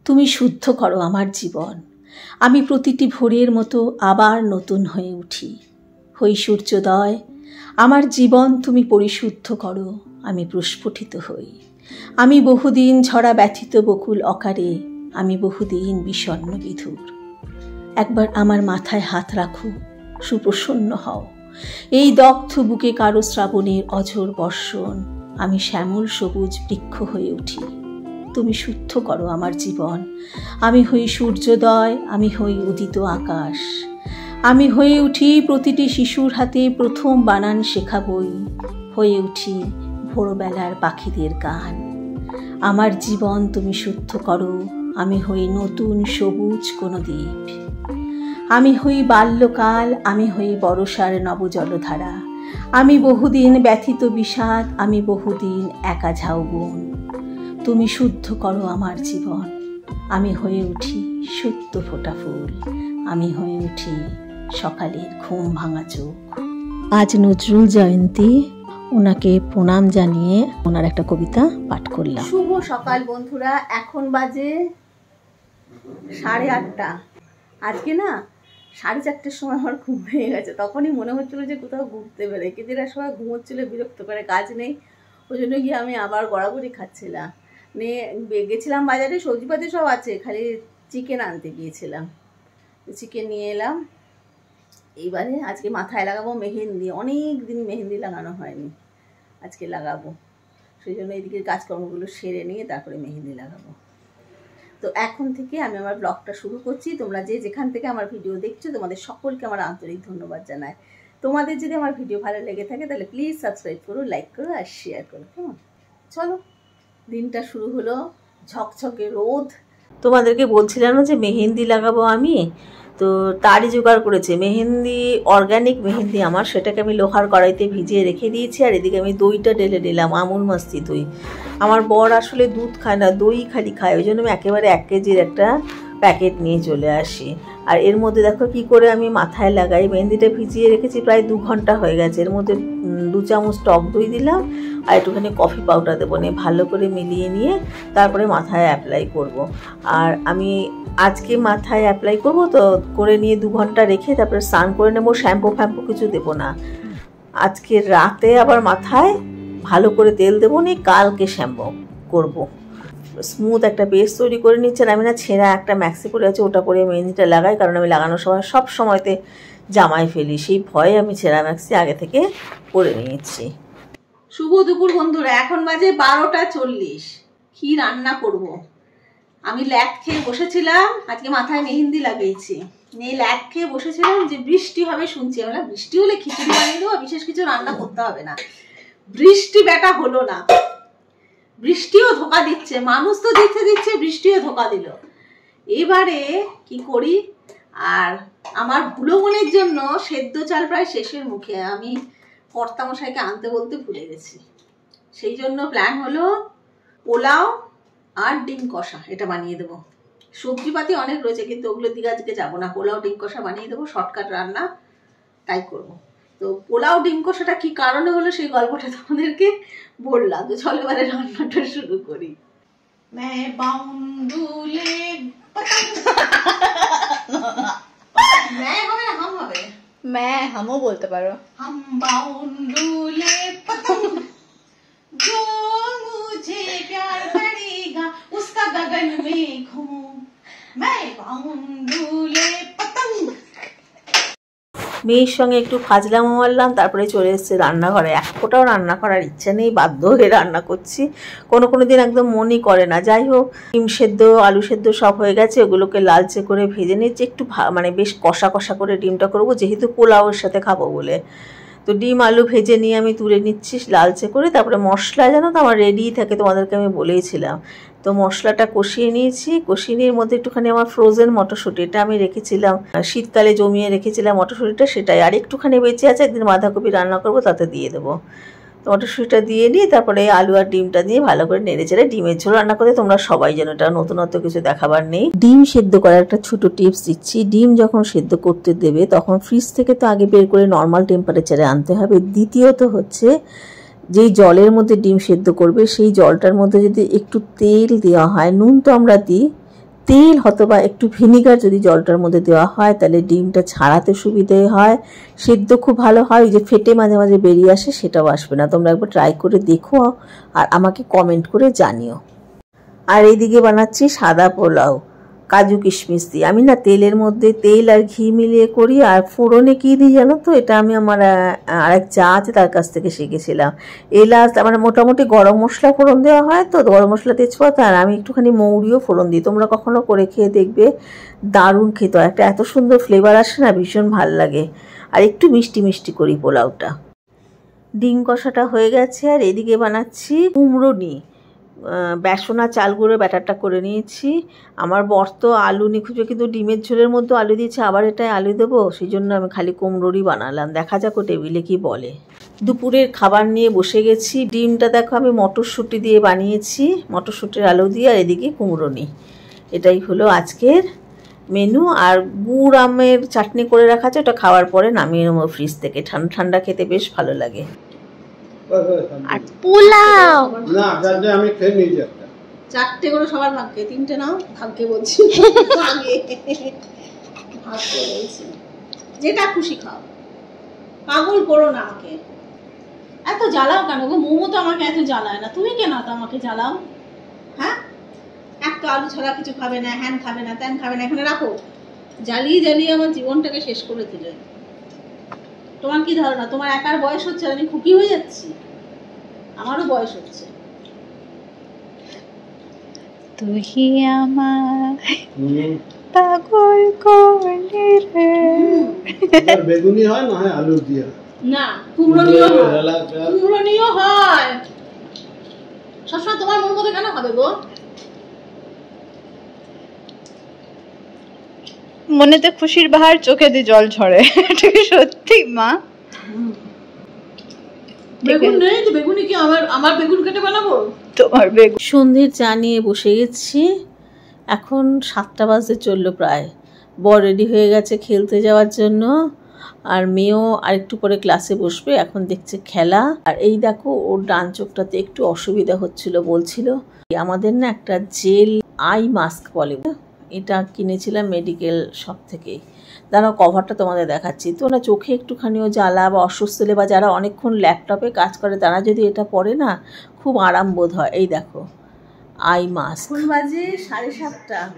তুমি শুদ্ধ করো আমার জীবন। আমি প্রতিটি ভোরের মতো আবার নতুন হয়ে উঠি। হই সূর্যোদয়, আমার জীবন তুমি পরিশুদ্ধ করো, আমি প্রস্ফুটিত হই। আমি বহুদিন ঝরা ব্যথিত বকুল অকারে, আমি বহুদিন বিষণ্ণ বিধুর। একবার আমার মাথায় হাত রাখো, সুপ্রসন্ন হও। এই দগ্ধ বুকে কারো শ্রাবণের অঝোর বর্ষণ, আমি শ্যামল সবুজ বৃক্ষ হয়ে উঠি। তুমি শুদ্ধ করো আমার জীবন। আমি হই সূর্যোদয়, আমি হই উদিত আকাশ। আমি হয়ে উঠি প্রতিটি শিশুর হাতে প্রথম বানান শেখা বই, হয়ে উঠি ভোরবেলার পাখিদের গান। আমার জীবন তুমি শুদ্ধ করো, আমি হই নতুন সবুজ কোনো দ্বীপ। আমি হই বাল্যকাল, আমি হই বর্ষার নবজলধারা। আমি বহুদিন ব্যথিত বিষাদ, আমি বহুদিন একা ঝাউবন। তুমি শুদ্ধ করো আমার জীবন। আমি হয়ে উঠি সত্য ফোটা ফুল, আমি হয়ে উঠি সকালের ঘুম ভাঙা চোখ। আজ নজরুল জয়ন্তী, ওনাকে প্রণাম জানিয়ে ওনার একটা কবিতা পাঠ করলাম। শুভ সকাল বন্ধুরা, এখন বাজে 8:30। আজকে না 4:30টার সময় আমার ঘুম হয়ে গেছে। তখনই মনে হচ্ছিল যে কোথাও ঘুরতে বেরোয়, কিন্তু এরা সবাই ঘুমোচ্ছিল, বিরক্ত করে, কাজ নেই। ওই জন্য গিয়ে আমি আবার গড়াগড়ি খাচ্ছিলাম। নিয়ে গেছিলাম বাজারে, সবজিপাতি সব আছে, খালি চিকেন আনতে গিয়েছিলাম। চিকেন নিয়ে এলাম। এইবারে আজকে মাথায় লাগাবো মেহেন্দি। অনেক দিন মেহেন্দি লাগানো হয়নি, আজকে লাগাবো। সেই জন্য এইদিকে কাজকর্মগুলো সেরে নিয়ে তারপরে মেহেন্দি লাগাবো। তো এখন থেকে আমি আমার ব্লগটা শুরু করছি। তোমরা যে যেখান থেকে আমার ভিডিও দেখছো, তোমাদের সকলকে আমার আন্তরিক ধন্যবাদ জানাই। তোমাদের যদি আমার ভিডিও ভালো লেগে থাকে তাহলে প্লিজ সাবস্ক্রাইব করো, লাইক করো আর শেয়ার করো, কেমন? চলো, দিনটা শুরু হলো। ঝকঝকে রোদ। তোমাদেরকে বলছিলাম না যে মেহেন্দি লাগাবো আমি, তো তারই জোগাড় করেছে। মেহেন্দি, অর্গ্যানিক মেহেন্দি আমার, সেটাকে আমি লোহার কড়াইতে ভিজিয়ে রেখে দিয়েছি। আর এদিকে আমি দইটা ঢেলে নিলাম, আমুল মাস্তি দই। আমার বর আসলে দুধ খায় না, দই খালি খায়, ওই জন্য আমি একেবারে 1 কেজির একটা প্যাকেট নিয়ে চলে আসি। আর এর মধ্যে দেখো কি করে আমি মাথায় লাগাই। মেহেন্দিটা ভিজিয়ে রেখেছি প্রায় 2 ঘন্টা হয়ে গেছে। এর মধ্যে 2 চামচ টক দই দিলাম আর একটুখানি কফি পাউডার দেবো, নিয়ে ভালো করে মিলিয়ে নিয়ে তারপরে মাথায় অ্যাপ্লাই করব। আর আমি আজকে মাথায় অ্যাপ্লাই করব, তো করে নিয়ে 2 ঘন্টা রেখে তারপরে স্নান করে নেবো। শ্যাম্পু ফ্যাম্পু কিছু দেবো না। আজকে রাতে আবার মাথায় ভালো করে তেল দেবো, নিয়ে কালকে শ্যাম্পু করব। স্মুথ একটা বেস তৈরি করে নিচ্ছে। আর আমি না ছেঁড়া একটা ম্যাক্সি পরে আছে, ওটা পরে মেহেন্দিটা লাগাই, কারণ আমি লাগানোর সময় সব সময়তে জামাই ফেলি, সেই ভয়ে আমি ছেঁড়া ম্যাক্সি আগে থেকে পরে নিয়েছি। শুভ দুপুর বন্ধুরা, এখন বাজে 12:40। কি রান্না করব? আমি ল্যাক খেয়ে বসেছিলাম, আজকে মাথায় মেহেন্দি লাগিয়েছি। নিয়ে ল্যাক খেয়ে বসেছিলাম যে বৃষ্টি হবে শুনছি। আমরা বৃষ্টি হলে খিচুড়ি বানিয়ে দেবো, বিশেষ কিছু রান্না করতে হবে না। বৃষ্টি বেটা হলো না, বৃষ্টিও ধোকা দিচ্ছে। মানুষ তো দিচ্ছে, বৃষ্টিও ধোকা দিল। এবারে কি করি? আর আমার ভুলোমনের জন্য সেদ্ধ চাল প্রায় শেষের মুখে। আমি কর্তামশাইকে আনতে বলতে ভুলে গেছি। সেই জন্য প্ল্যান হলো পোলাও আর ডিম কষা, এটা বানিয়ে দেবো। সবজিপাতি অনেক রয়েছে, কিন্তু ওগুলোর দিকে আজকে যাবো না। পোলাও ডিম কষা বানিয়ে দেবো, শর্টকাট রান্না, তাই করব। তো পোলাও ডিম কষাটা কি কারণে হলো সেই গল্পটা তোমাদেরকে বললাম। তো চলো এবারে রান্নাটা শুরু করি। হামও বলতে পারো। हम बाउंडुले पतंग जो मुझे प्यार करेगा उसका गगन में घूमूं मैं बाउंडुले पतंग। মেয়ের সঙ্গে একটু ফাজলামো মারলাম, তারপরে চলে এসেছে রান্নাঘরে। এক ফোঁটাও রান্না করার ইচ্ছা নেই, বাধ্য হয়ে রান্না করছি। কোনো দিন একদম মনই করে না। যাই হোক, ডিম সেদ্ধ, আলু সেদ্ধ সব হয়ে গেছে, ওগুলোকে লালচে করে ভেজে নিচ্ছি। একটু মানে বেশ কষা কষা করে ডিমটা করবো, যেহেতু পোলাওয়ের সাথে খাবো বলে। তো ডিম আলু ভেজে নিয়ে আমি তুলে নিচ্ছি লালচে করে। তারপরে মশলা জানো তো আমার রেডিই থাকে, তোমাদেরকে আমি বলেইছিলাম। তো মশলাটা কষিয়ে নিয়েছি। কষিয়ে নিয়ে এর মধ্যে একটুখানি আমার ফ্রোজেন মটরশুঁটি, এটা আমি রেখেছিলাম শীতকালে, জমিয়ে রেখেছিলাম মটরশুঁটিটা, সেটাই। আর একটুখানি বেঁচে আছে, একদিন বাঁধাকপি রান্না করবো, তাতে দিয়ে দেবো। তো মটরশুঁটিটা দিয়ে নিই, তারপরে আলু আর ডিমটা দিয়ে ভালো করে নেড়ে চেড়ে ডিমের ঝোল রান্না করতে। তোমরা সবাই যেন, এটা নতুনত্ব কিছু দেখাবার নেই। ডিম সেদ্ধ করার একটা ছোট টিপস দিচ্ছি। ডিম যখন সেদ্ধ করতে দেবে তখন ফ্রিজ থেকে তো আগে বের করে নর্মাল টেম্পারেচারে আনতে হবে। দ্বিতীয়ত হচ্ছে, যেই জলের মধ্যে ডিম সেদ্ধ করবে সেই জলটার মধ্যে যদি একটু তেল দেওয়া হয়, নুন তো আমরা দিই, তেল অথবা একটু ভিনিগার যদি জলটার মধ্যে দেওয়া হয় তাহলে ডিমটা ছাড়াতে সুবিধে হয়, সেদ্ধ খুব ভালো হয়, ওই যে ফেটে মাঝে মাঝে বেরিয়ে আসে সেটাও আসবে না। তোমরা একবার ট্রাই করে দেখো আর আমাকে কমেন্ট করে জানিও। আর এইদিকে বানাচ্ছি সাদা পোলাও কাজু কিশমিশ দিয়ে। আমি না তেলের মধ্যে তেল আর ঘি মিলিয়ে করি, আর ফোড়নে কী দিই জানো তো, এটা আমি আমার আরেক চা আছে তার কাছ থেকে শিখেছিলাম। এলাচ আমার মোটামুটি গরম মশলা ফোড়ন দেওয়া হয়, তো গরম মশলা তেজপাতা, আর আমি একটুখানি মৌরিও ফোড়ন দিই। তোমরা কখনো করে খেয়ে দেখবে, দারুণ খেতে হয়, একটা এত সুন্দর ফ্লেভার আসে না, ভীষণ ভাল লাগে। আর একটু মিষ্টি মিষ্টি করি পোলাওটা। ডিম কষাটা হয়ে গেছে, আর এদিকে বানাচ্ছি কুমড়ো নিয়ে বেসন আর চাল গুঁড়ো ব্যাটারটা করে নিয়েছি। আমার বর তো আলু নিয়ে খুঁজবে, কিন্তু ডিমের ঝোলের মধ্যে আলু দিয়েছে, আবার এটাই আলু দেবো, সেই জন্য আমি খালি কুমড়োরই বানালাম। দেখা যাক ও টেবিলে কি বলে। দুপুরের খাবার নিয়ে বসে গেছি। ডিমটা দেখো আমি মটরশুঁটি দিয়ে বানিয়েছি, মটরশুঁটির আলু দিয়ে, আর এদিকে কুমড়ো নিই। এটাই হলো আজকের মেনু। আর গুড় আমের চাটনি করে রাখা আছে, ওটা খাওয়ার পরে নামিয়ে নেবো ফ্রিজ থেকে, ঠান্ডা ঠান্ডা খেতে বেশ ভালো লাগে। আর পোলাও না আগে আমি খেয়ে নিয়েছি একটা, 4টে করে সবার ভাগ্যে, 3টে নাও, ভাগ্যে বলছি ভাগ্যে বলছি, যেটা খুশি খাও, পাগল করো না আমাকে। এত জ্বালাও কেন গো? মোমো তো আমাকে এত জ্বালায় না, তুমি কেন তো আমাকে জ্বালাও? হ্যাঁ, একটা আলু ছাড়া কিছু খাবে না, হ্যান খাবে না, ত্যান খাবে না, এখানে রাখো। জ্বালিয়ে জ্বালিয়ে আমার জীবনটাকে শেষ করে দিলে। তোমার কি ধারণা তোমার একার বয়স হচ্ছে, আমি খুকি হয়ে যাচ্ছি? আমারও বয়স হচ্ছে। তুই আমার পাগল করলি রে। বেগুনি হয় না হয় আলু দিয়ে, না কুমড়ো নিয়েও হয়। সবসময় তোমার মন মতো কেন হবে গো? মনেতে খুশির বাহার, চোখে দিয়ে জল ঝরে। ঠিক সত্যি মা। বেগুন নেই তো বেগুনি কি আমার বেগুন কেটে বানাবো? তোমার বেগুন। সন্ধ্যের চা নিয়ে বসে গেছি, এখন 7টা বাজতে চললো প্রায়। বর রেডি হয়ে গেছে খেলতে যাওয়ার জন্য, আর মেয়েও আরেকটু পরে ক্লাসে বসবে, এখন দেখছে খেলা। আর এই দেখো ওর ডান চোখটাতে একটু অসুবিধা হচ্ছিল, বলছিল। আমাদের না একটা জেল আই মাস্ক বলে, এটা কিনেছিলাম মেডিকেল শপ থেকেই। দাঁড়াও কভারটা তোমাদের দেখাচ্ছি। তো না চোখে একটুখানিও জ্বালা বা অসুস্থ হলে বা যারা অনেকক্ষণ ল্যাপটপে কাজ করে তারা যদি এটা পরে না খুব আরাম বোধ হয়। এই দেখো আই মাস্ক। এখন বাজে 7:30।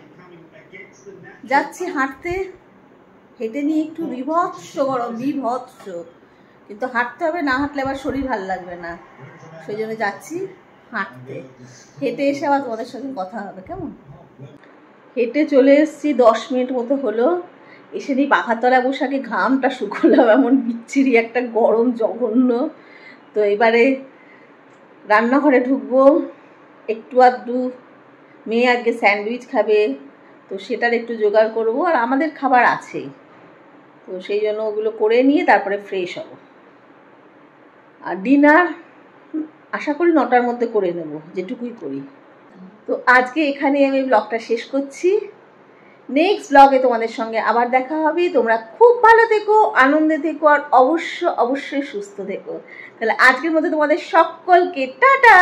যাচ্ছি হাঁটতে, হেঁটে নিয়ে একটু বিভৎস গরম, বিভৎস, কিন্তু হাঁটতে হবে, না হাঁটলে আবার শরীর ভালো লাগবে না, সেই জন্য যাচ্ছি হাঁটতে। হেঁটে এসে আবার তোমাদের সঙ্গে কথা হবে, কেমন? হেঁটে চলে এসেছি, 10 মিনিট মতো হলো। এসে নিয়ে পাখার তলায় বসে আগে ঘামটা শুকোলাম, এমন বিচ্ছিরি একটা গরম জঘন্য। তো এবারে রান্নাঘরে ঢুকবো, একটু আধটু মেয়ে আজকে স্যান্ডউইচ খাবে, তো সেটার একটু জোগাড় করবো, আর আমাদের খাবার আছেই, তো সেই জন্য ওগুলো করে নিয়ে তারপরে ফ্রেশ হব। আর ডিনার আশা করি 9টার মধ্যে করে নেব, যেটুকুই করি। তো আজকে এখানে আমি ব্লগটা শেষ করছি। নেক্সট ব্লগে তোমাদের সঙ্গে আবার দেখা হবে। তোমরা খুব ভালো থেকো, আনন্দে থেকো, আর অবশ্যই সুস্থ থেকো। তাহলে আজকের মধ্যে তোমাদের সকলকে টাটা।